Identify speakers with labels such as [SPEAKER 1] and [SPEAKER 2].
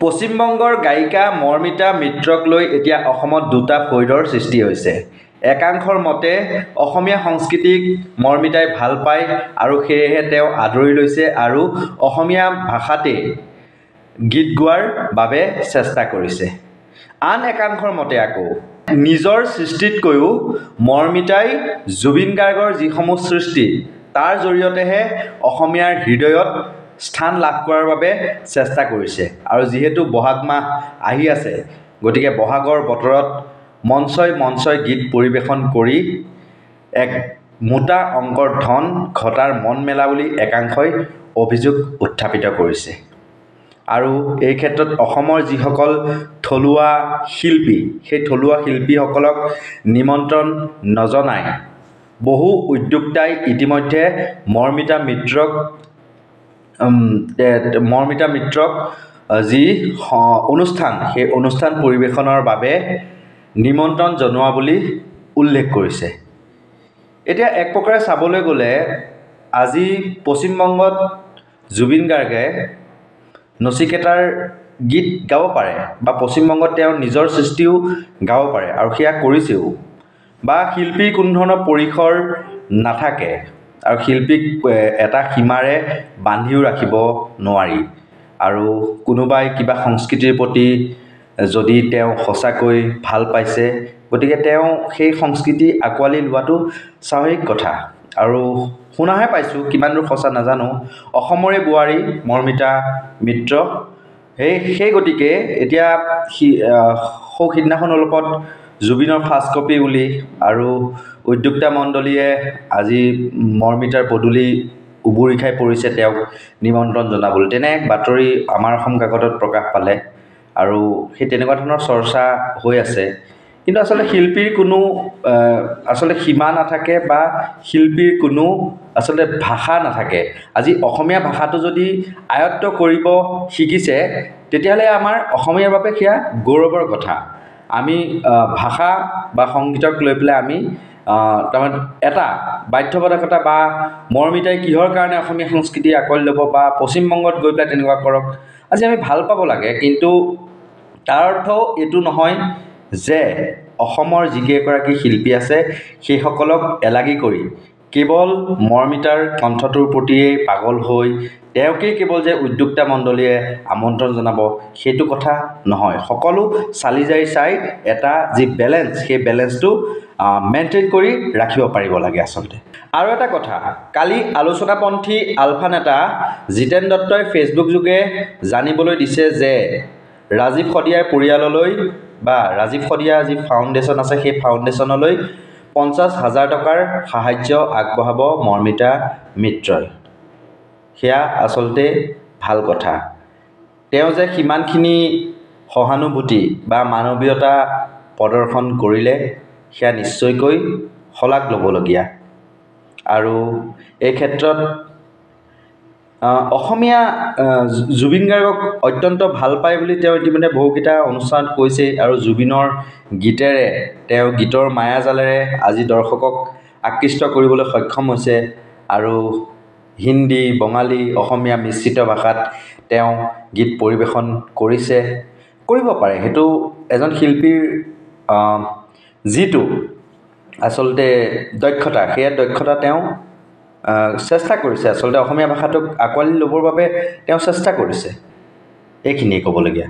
[SPEAKER 1] পশ্চিমবংগৰ গায়িকা মৰ্মিতা মিত্ৰক লৈ এতিয়া অসমত দুটা ফৈদৰ সৃষ্টি হৈছে। একাংশৰ মতে অসমীয়া সংস্কৃতিক মৰ্মিতাই ভাল পায় আৰু সেয়েহে তেওঁ আদৰি লৈছে আৰু অসমীয়া ভাষাতে গীত গোৱাৰ বাবে চেষ্টা কৰিছে। আন একাংশৰ মতে আকৌ নিজৰ সৃষ্টিতকৈও মৰ্মিতাই জুবিন গাৰ্গৰ যিসমূহ সৃষ্টি তাৰ জৰিয়তেহে অসমীয়াৰ হৃদয়ত স্থান লাভ কৰাৰ বাবে চেষ্টা কৰিছে। আৰু যিহেতু বহাগ মাহ আহি আছে, গতিকে বহাগৰ বতৰত মঞ্চই মঞ্চই গীত পৰিৱেশন কৰি এক মোটা অংকৰ ধন ঘটাৰ মন মেলা বুলি একাংশই অভিযোগ উত্থাপিত কৰিছে। আৰু এই ক্ষেত্ৰত অসমৰ যিসকল থলুৱা শিল্পী, সেই থলুৱা শিল্পীসকলক নিমন্ত্ৰণ নজনাই বহু উদ্যোক্তাই ইতিমধ্যে মৰ্মিতা মিত্ৰক যি অনুষ্ঠান, সেই অনুষ্ঠান পৰিৱেশনৰ বাবে নিমন্ত্ৰণ জনোৱা বুলি উল্লেখ কৰিছে। এতিয়া এক প্ৰকাৰে চাবলৈ গ'লে আজি পশ্চিমবংগত জুবিন গাৰ্গে নচিকেতাৰ গীত গাব পাৰে বা পশ্চিমবংগত তেওঁৰ নিজৰ সৃষ্টিও গাব পাৰে আৰু সেয়া কৰিছেও, বা শিল্পীৰ কোনো ধৰণৰ পৰিসৰ নাথাকে আৰু শিল্পীক এটা সীমাৰে বান্ধিও ৰাখিব নোৱাৰি। আৰু কোনোবাই কিবা সংস্কৃতিৰ প্ৰতি যদি তেওঁ সঁচাকৈ ভাল পাইছে, গতিকে তেওঁ সেই সংস্কৃতি আঁকোৱালি লোৱাটো স্বাভাৱিক কথা। আৰু শুনাহে পাইছোঁ, কিমান দূৰ সঁচা নাজানো, অসমৰে বোৱাৰী মৰ্মিতা মিত্ৰ। সেই গতিকে এতিয়া সিদিনাখন অলপত জুবিনৰ ফাৰ্ষ্ট কপি বুলি আৰু উদ্যোক্তা মণ্ডলীয়ে আজি মৰ্মিতাৰ পদূলি উবুৰি খাই পৰিছে তেওঁক নিমন্ত্ৰণ জনাবলৈ। তেনে এক বাতৰি আমাৰ অসম কাকতত প্ৰকাশ পালে আৰু সেই তেনেকুৱা ধৰণৰ চৰ্চা হৈ আছে। কিন্তু আচলতে শিল্পীৰ কোনো সীমা নাথাকে বা শিল্পীৰ কোনো আচলতে ভাষা নাথাকে। আজি অসমীয়া ভাষাটো যদি আয়ত্ব কৰিব শিকিছে, তেতিয়াহ'লে আমাৰ অসমীয়াৰ বাবে সেয়া গৌৰৱৰ কথা। আমি ভাষা বা সংগীতক লৈ পেলাই আমি তাৰমানে এটা বাধ্যবাধকতা বা মৰ্মিতাই কিহৰ কাৰণে অসমীয়া সংস্কৃতি আঁকোৱালি ল'ব বা পশ্চিমবংগত গৈ পেলাই তেনেকুৱা কৰক, আজি আমি ভাল পাব লাগে। কিন্তু তাৰ অৰ্থ এইটো নহয় যে অসমৰ যিকেইগৰাকী শিল্পী আছে সেইসকলক এলাগী কৰি কেৱল মৰ্মিতাৰ কণ্ঠটোৰ প্ৰতিয়েই পাগল হৈ তেওঁকেই কেৱল যে উদ্যোক্তা মণ্ডলীয়ে আমন্ত্ৰণ জনাব, সেইটো কথা নহয়। সকলো চালি জাৰি চাই এটা যি বেলেঞ্চ, সেই বেলেঞ্চটো মেইনটেইন কৰি ৰাখিব পাৰিব লাগে আচলতে। আৰু এটা কথা, কালি আলোচনাপন্থী আলফা নেতা জিতেন দত্তই ফেচবুক যোগে জানিবলৈ দিছে যে ৰাজীৱ শদিয়াৰ পৰিয়াললৈ বা ৰাজীৱ শদিয়া যি ফাউণ্ডেশ্যন আছে সেই ফাউণ্ডেশ্যনলৈ 50,000 টকাৰ সাহায্য আগবঢ়াব মৰ্মিতা মিত্ৰই। সেয়া আচলতে ভাল কথা। তেওঁ যে সিমানখিনি সহানুভূতি বা মানৱীয়তা প্ৰদৰ্শন কৰিলে সেয়া নিশ্চয়কৈ শলাগ ল'বলগীয়া। আৰু এই ক্ষেত্ৰত অসমীয়া জুবিন গাৰ্গক অত্যন্ত ভাল পায় বুলি তেওঁ ইতিমধ্যে বহুকেইটা অনুষ্ঠানত কৈছেই। আৰু জুবিনৰ গীতেৰে, তেওঁ গীতৰ মায়াজালেৰে আজি দৰ্শকক আকৃষ্ট কৰিবলৈ সক্ষম হৈছে। আৰু হিন্দী, বঙালী, অসমীয়া মিশ্ৰিত ভাষাত তেওঁ গীত পৰিৱেশন কৰিছে, কৰিব পাৰে। সেইটো এজন শিল্পীৰ যিটো আচলতে দক্ষতা, সেয়া দক্ষতা তেওঁ চেষ্টা কৰিছে। আচলতে অসমীয়া ভাষাটোক আঁকোৱালি ল'বৰ বাবে তেওঁ চেষ্টা কৰিছে। এইখিনিয়ে ক'বলগীয়া।